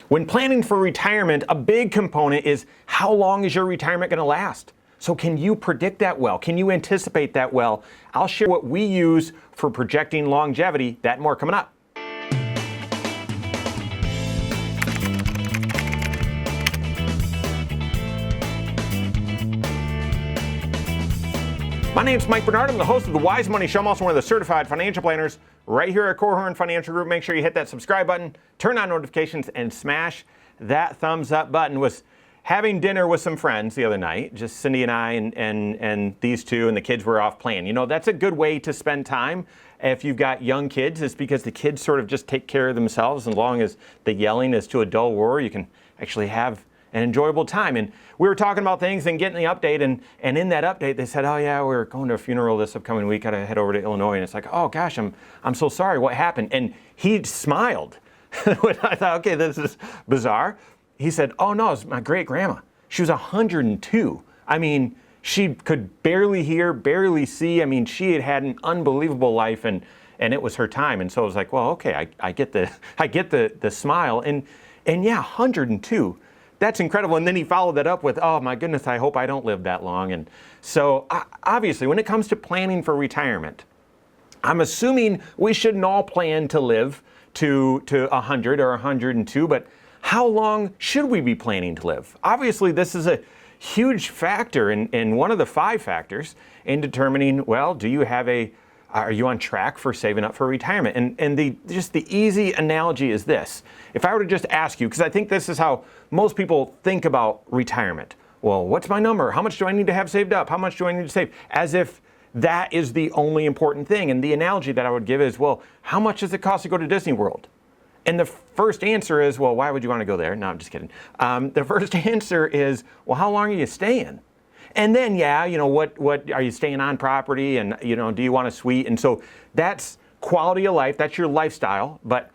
When planning for retirement, a big component is how long is your retirement going to last? So can you predict that well? Can you anticipate that well? I'll share what we use for projecting longevity. That and more coming up. My name's Mike Bernard. I'm the host of the Wise Money Show. I'm also one of the certified financial planners right here at Korhorn Financial Group. Make sure you hit that subscribe button, turn on notifications, and smash that thumbs up button. Was having dinner with some friends the other night, just Cindy and I and these two, and the kids were off playing. You know, that's a good way to spend time if you've got young kids, is because the kids sort of just take care of themselves. As long as the yelling is to a dull roar, you can actually have an enjoyable time. And we were talking about things and getting the update, and in that update they said, oh yeah, we're going to a funeral this upcoming week, gotta head over to Illinois. And it's like, oh gosh, I'm so sorry, what happened? And he smiled. When I thought, okay, this is bizarre. He said, oh no, it's my great grandma. She was 102. I mean, she could barely hear, barely see. I mean, she had had an unbelievable life, and it was her time. And so I was like, well, okay, I get the smile. And yeah, 102. That's incredible. And then he followed that up with, oh my goodness, I hope I don't live that long. And so obviously, when it comes to planning for retirement, I'm assuming we shouldn't all plan to live to 100 or 102, but how long should we be planning to live? Obviously, this is a huge factor in one of the 5 factors in determining, well, are you on track for saving up for retirement? And the easy analogy is this. If I were to just ask you, because I think this is how most people think about retirement. Well, what's my number? How much do I need to have saved up? How much do I need to save? As if that is the only important thing. And the analogy that I would give is, well, how much does it cost to go to Disney World? And the first answer is, well, why would you want to go there? No, I'm just kidding. The first answer is, well, how long are you staying? And then, yeah, you know, what are you staying on property, and, you know, do you want a suite? And so that's quality of life, that's your lifestyle, but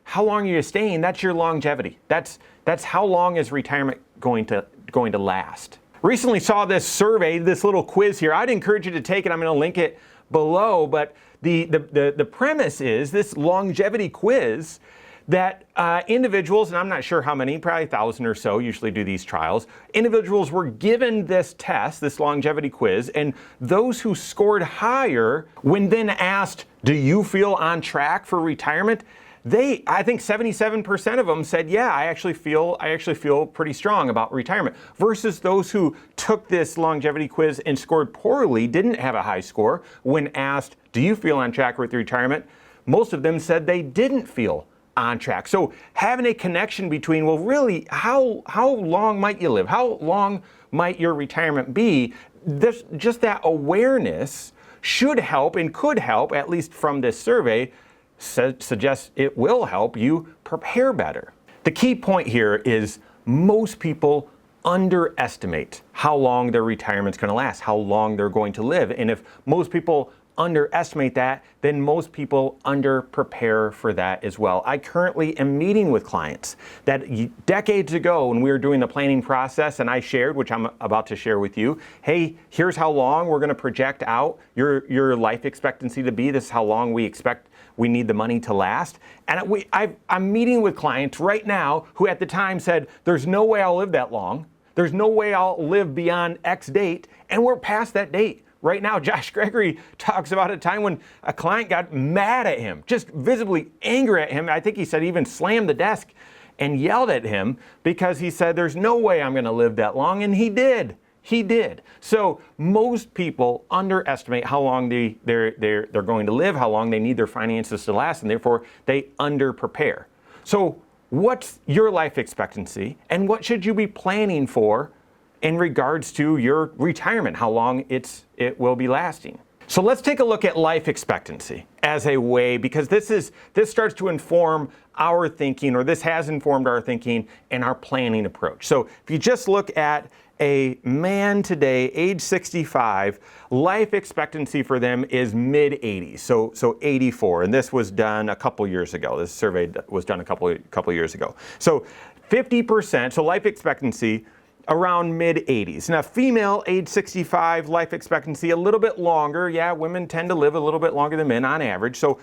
how long are you staying? That's your longevity. That's how long is retirement going to last. Recently saw this survey, this little quiz here. I'd encourage you to take it. I'm going to link it below, but the premise is this longevity quiz that individuals, and I'm not sure how many, probably 1,000 or so usually do these trials, individuals were given this test, this longevity quiz, and those who scored higher, when then asked, do you feel on track for retirement? I think 77% of them said, yeah, I actually feel pretty strong about retirement, versus those who took this longevity quiz and scored poorly, didn't have a high score. When asked, do you feel on track with retirement? Most of them said they didn't feel on track. So having a connection between, well, really, how long might you live? How long might your retirement be? Just that awareness should help, and could help, at least from this survey, suggests it will help you prepare better. The key point here is most people underestimate how long their retirement's going to last, how long they're going to live. And if most people underestimate that, then most people under-prepare for that as well. I currently am meeting with clients that decades ago, when we were doing the planning process, and I shared, which I'm about to share with you, hey, here's how long we're going to project out your life expectancy to be. This is how long we expect we need the money to last. And I'm meeting with clients right now who at the time said, there's no way I'll live that long. There's no way I'll live beyond X date. And we're past that date. Right now, Josh Gregory talks about a time when a client got mad at him, just visibly angry at him. I think he said even slammed the desk and yelled at him because he said, there's no way I'm going to live that long. And he did. He did. So most people underestimate how long they're going to live, how long they need their finances to last, and therefore they under-prepare. So what's your life expectancy, and what should you be planning for in regards to your retirement, how long it will be lasting? So let's take a look at life expectancy as a way, because this starts to inform our thinking, or this has informed our thinking and our planning approach. So if you just look at a man today, age 65, life expectancy for them is mid-80s, so 84. And this was done a couple years ago. This survey was done a couple years ago. So 50%, so life expectancy around mid-80s. Now, female, age 65, life expectancy a little bit longer. Yeah, women tend to live a little bit longer than men on average. So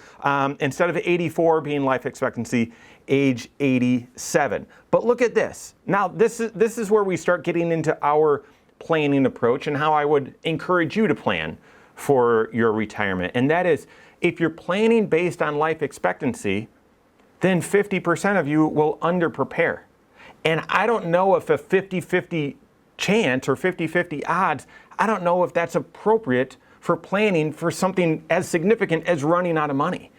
instead of 84 being life expectancy, age 87. But look at this. Now, this is where we start getting into our planning approach and how I would encourage you to plan for your retirement. And that is, if you're planning based on life expectancy, then 50% of you will underprepare. And I don't know if a 50-50 chance or 50-50 odds, I don't know if that's appropriate for planning for something as significant as running out of money.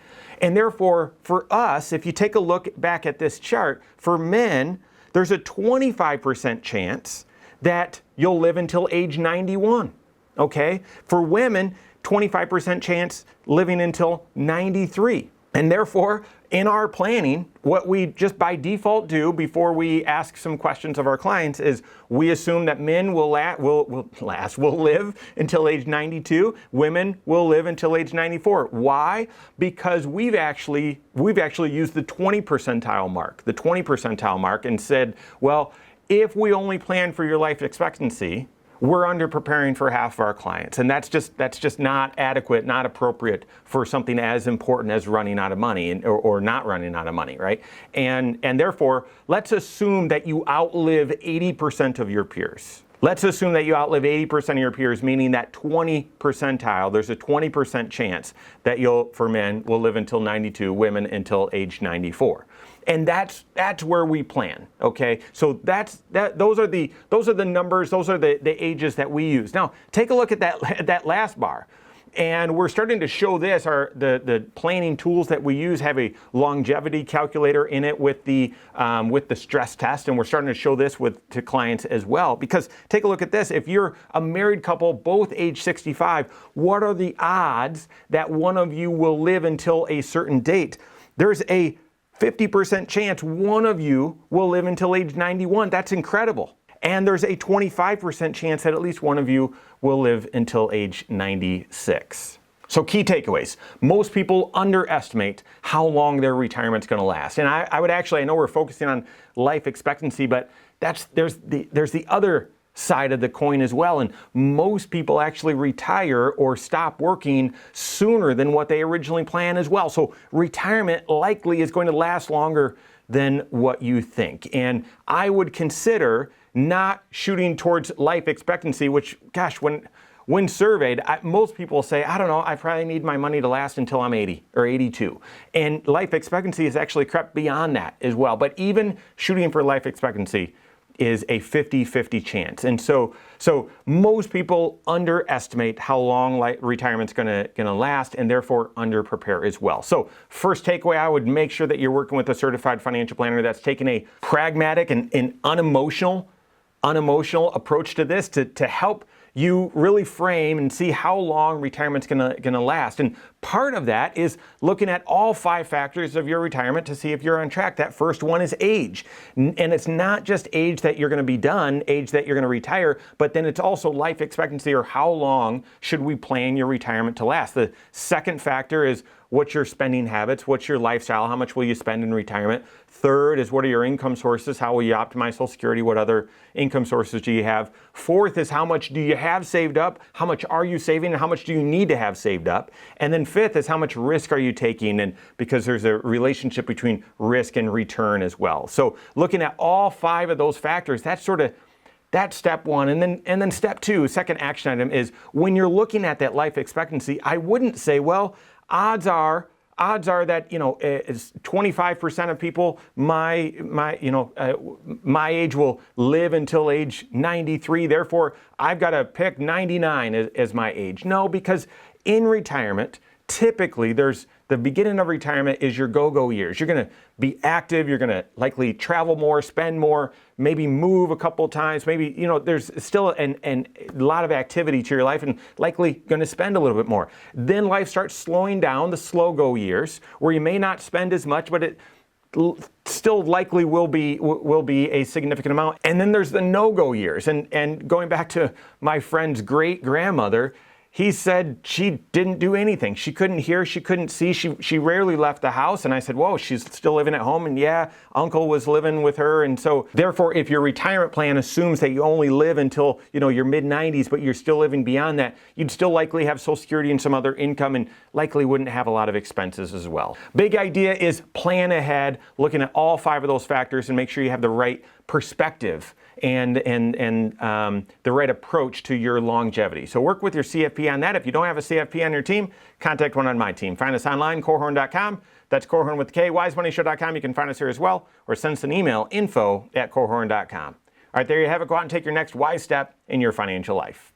And therefore, for us, if you take a look back at this chart, for men, there's a 25% chance that you'll live until age 91, okay? For women, 25% chance living until 93. And therefore, in our planning, what we just by default do before we ask some questions of our clients is we assume that men will live until age 92, women will live until age 94. Why? Because we've actually used the 20 percentile mark, and said, well, if we only plan for your life expectancy, we're under preparing for half of our clients. And that's just not adequate, not appropriate for something as important as running out of money or not running out of money, right? And therefore, let's assume that you outlive 80% of your peers. Let's assume that you outlive 80% of your peers, meaning that 20 percentile, there's a 20% chance that for men, will live until 92, women until age 94. And that's where we plan, okay? So those are the numbers, those are the ages that we use. Now, take a look at that last bar. And we're starting to show this. The planning tools that we use have a longevity calculator in it with the stress test, and we're starting to show this to clients as well. Because take a look at this. If you're a married couple, both age 65, what are the odds that one of you will live until a certain date? There's a 50% chance one of you will live until age 91. That's incredible. And there's a 25% chance that at least one of you will live until age 96. So key takeaways. Most people underestimate how long their retirement's going to last. And I would actually, I know we're focusing on life expectancy, but there's the other side of the coin as well. And most people actually retire or stop working sooner than what they originally planned as well. So retirement likely is going to last longer than what you think. And I would consider not shooting towards life expectancy, which, gosh, when surveyed, most people say, I don't know, I probably need my money to last until I'm 80 or 82. And life expectancy has actually crept beyond that as well. But even shooting for life expectancy is a 50-50 chance. And so most people underestimate how long retirement's gonna last, and therefore under-prepare as well. So first takeaway, I would make sure that you're working with a certified financial planner that's taking a pragmatic and unemotional approach to this to help you really frame and see how long retirement's gonna last. And part of that is looking at all 5 factors of your retirement to see if you're on track. That first one is age. And it's not just age that you're gonna be done, age that you're gonna retire, but then it's also life expectancy, or how long should we plan your retirement to last. The second factor is what's your spending habits, what's your lifestyle, how much will you spend in retirement. Third is what are your income sources, how will you optimize Social Security, what other income sources do you have. Fourth is how much do you have saved up, how much are you saving, and how much do you need to have saved up. And then fifth is how much risk are you taking, and because there's a relationship between risk and return as well. So looking at all 5 of those factors, that's step one. And then step 2, second action item, is when you're looking at that life expectancy, I wouldn't say, well, odds are that, it's 25% of people my age will live until age 93. Therefore, I've got to pick 99 as my age. No, because in retirement, typically there's the beginning of retirement is your go-go years. You're going to be active. You're going to likely travel more, spend more, maybe move a couple times. Maybe, there's still a lot of activity to your life, and likely going to spend a little bit more. Then life starts slowing down, the slow-go years, where you may not spend as much, but it still likely will be a significant amount. And then there's the no-go years. And going back to my friend's great-grandmother, he said she didn't do anything. She couldn't hear, she couldn't see, she rarely left the house. And I said, whoa, she's still living at home. And yeah, uncle was living with her. And so therefore, if your retirement plan assumes that you only live until, your mid-90s, but you're still living beyond that, you'd still likely have Social Security and some other income and likely wouldn't have a lot of expenses as well. Big idea is plan ahead, looking at all 5 of those factors and make sure you have the right perspective and the right approach to your longevity. So work with your CFP on that. If you don't have a CFP on your team, contact one on my team. Find us online, Korhorn.com. That's Korhorn with K, wisemoneyshow.com. You can find us here as well, or send us an email, info@Korhorn.com. All right, there you have it. Go out and take your next wise step in your financial life.